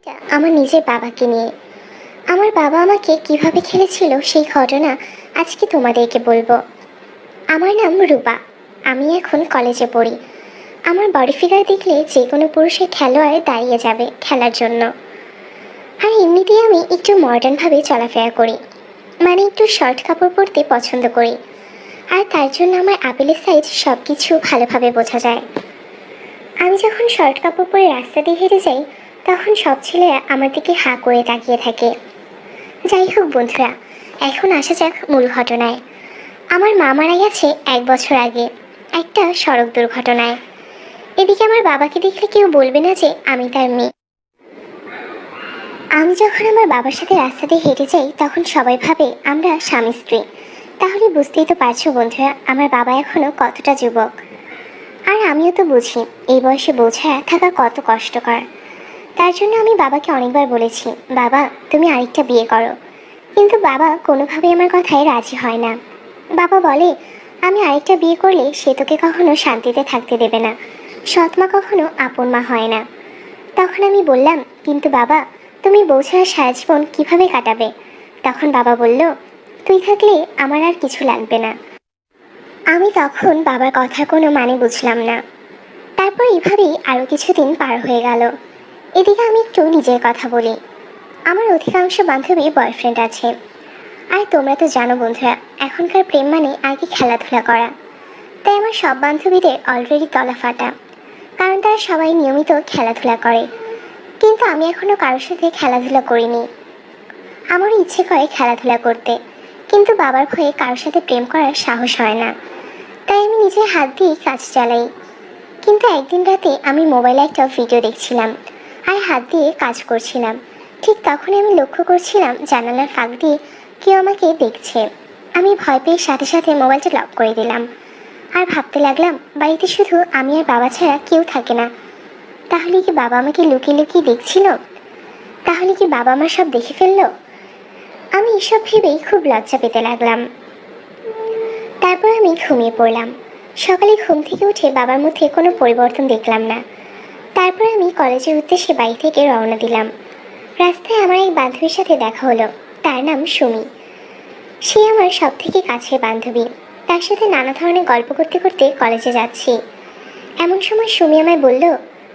আমার নিজের বাবাকে নিয়ে। আমার বাবা আমাকে কিভাবে খেলেছিল সেই ঘটনা আজকে তোমাদেরকে বলবো। আমার নাম রূপা। আমি এখন কলেজে পড়ি। আমার বডি ফিগার দেখলে যে কোনো পুরুষের খেলোয়াড় দাঁড়িয়ে যাবে খেলার জন্য। আর এমনিতেই আমি একটু মডার্নভাবে চলাফেরা করি, মানে একটু শর্ট কাপড় পরতে পছন্দ করি। আর তার জন্য আমার আপেলের সাইজ সব কিছু ভালোভাবে বোঝা যায়। আমি যখন শর্ট কাপড় পরে রাস্তা দিয়ে হেঁটে যাই, তখন সব ছেলেরা আমার দিকে হাঁ করে তাকিয়ে থাকে। যাই হোক বন্ধুরা, এখন আসা যাক মূল ঘটনায়। আমার মা মারা গেছে 1 বছর আগে একটা সড়ক দুর্ঘটনায়। এদিকে আমার বাবাকে দেখলে কেউ বলবে না যে আমি তার মেয়ে। আমি যখন আমার বাবার সাথে রাস্তা দিয়ে হেঁটে যাই, তখন সবাই ভাবে আমরা স্বামী স্ত্রী। তাহলে বুঝতেই তো পারছো বন্ধুরা, আমার বাবা এখনো কতটা যুবক। আর আমিও তো বুঝি এই বয়সে বউ ছাড়া থাকা কত কষ্টকর। তার জন্য আমি বাবাকে অনেকবার বলেছি, বাবা তুমি আরেকটা বিয়ে করো। কিন্তু বাবা কোনোভাবেই আমার কথায় রাজি হয় না। বাবা বলে, আমি আরেকটা বিয়ে করলে সে তোকে কখনো শান্তিতে থাকতে দেবে না, সৎ মা কখনো আপন মা হয় না। তখন আমি বললাম, কিন্তু বাবা তুমি বউ ছাড়া সারা জীবন কীভাবে কাটাবে? তখন বাবা বলল, তুই থাকলে আমার আর কিছু লাগবে না। আমি তখন বাবার কথার কোনো মানে বুঝলাম না। তারপর এইভাবেই আরও কিছুদিন পার হয়ে গেল। এদিকে আমি একটু নিজের কথা বলি। আমার অধিকাংশ বান্ধবী বয়ফ্রেন্ড আছে। আর তোমরা তো জানো বন্ধুরা, এখনকার প্রেম মানে আগে খেলাধুলা করা। তাই আমার সব বান্ধবীদের অলরেডি তলা ফাটা, কারণ তারা সবাই নিয়মিত খেলাধুলা করে। কিন্তু আমি এখনও কারোর সাথে খেলাধুলা করিনি। আমারও ইচ্ছে করে খেলাধুলা করতে, কিন্তু বাবার ভয়ে কারোর সাথে প্রেম করার সাহস হয় না। তাই আমি নিজের হাত দিয়েই কাজ চালাই। কিন্তু একদিন রাতে আমি মোবাইলে একটা ভিডিও দেখছিলাম আর হাত দিয়ে কাজ করছিলাম। ঠিক তখনই আমি লক্ষ্য করছিলাম জানালার ফাঁক দিয়ে কেউ আমাকে দেখছে। আমি ভয় পেয়ে সাথে সাথে মোবাইলটা লক করে দিলাম আর ভাবতে লাগলাম, বাড়িতে শুধু আমি আর বাবা ছাড়া কেউ থাকে না। তাহলে কি বাবা আমাকে লুকিয়ে লুকিয়ে দেখছিল? তাহলে কি বাবা আমার সব দেখে ফেললো? আমি এসব ভেবেই খুব লজ্জা পেতে লাগলাম। তারপর আমি ঘুমিয়ে পড়লাম। সকালে ঘুম থেকে উঠে বাবার মধ্যে কোনো পরিবর্তন দেখলাম না। তারপর আমি কলেজের উদ্দেশ্যে বাড়ি থেকে রওনা দিলাম। রাস্তায় আমার এক বান্ধবীর সাথে দেখা হলো। তার নাম সুমি। সে আমার সব থেকে কাছের বান্ধবী। তার সাথে নানা ধরনের গল্প করতে করতে কলেজে যাচ্ছি। এমন সময় সুমি আমায় বলল,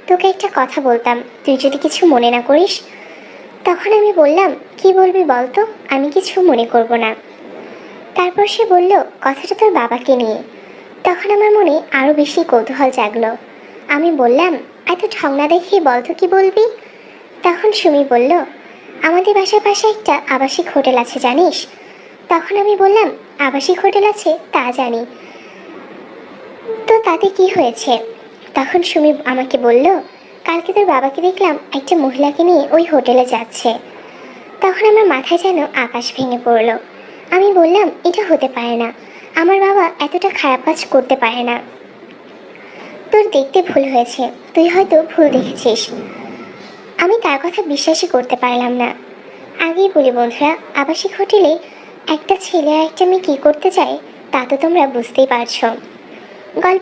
তোকে একটা কথা বলতাম, তুই যদি কিছু মনে না করিস। তখন আমি বললাম, কি বলবি বলতো, আমি কিছু মনে করব না। তারপর সে বলল, কথাটা তোর বাবাকে নিয়ে। তখন আমার মনে আরও বেশি কৌতূহল জাগলো। আমি বললাম, এত ঠং না দেখে বলতো কি বলবি। তখন সুমি বলল, আমাদের বাসার পাশে একটা আবাসিক হোটেল আছে জানিস? তখন আমি বললাম, আবাসিক হোটেল আছে তা জানি, তো তাতে কি হয়েছে? তখন সুমি আমাকে বলল, কালকে তোর বাবাকে দেখলাম একটা মহিলাকে নিয়ে ওই হোটেলে যাচ্ছে। তখন আমার মাথায় যেন আকাশ ভেঙে পড়লো। আমি বললাম, এটা হতে পারে না, আমার বাবা এতটা খারাপ কাজ করতে পারে না। তোর দেখতে ভুল হয়েছে, তুই হয়তো ভুল দেখেছিস। আমি তার কথা বিশ্বাসই করতে পারলাম না। আগেই বলি বন্ধুরা, আবাসিক হোটেলে একটা ছেলে আর একটা মেয়ে কী করতে চায় তা তো তোমরা বুঝতেই পারছো। গল্প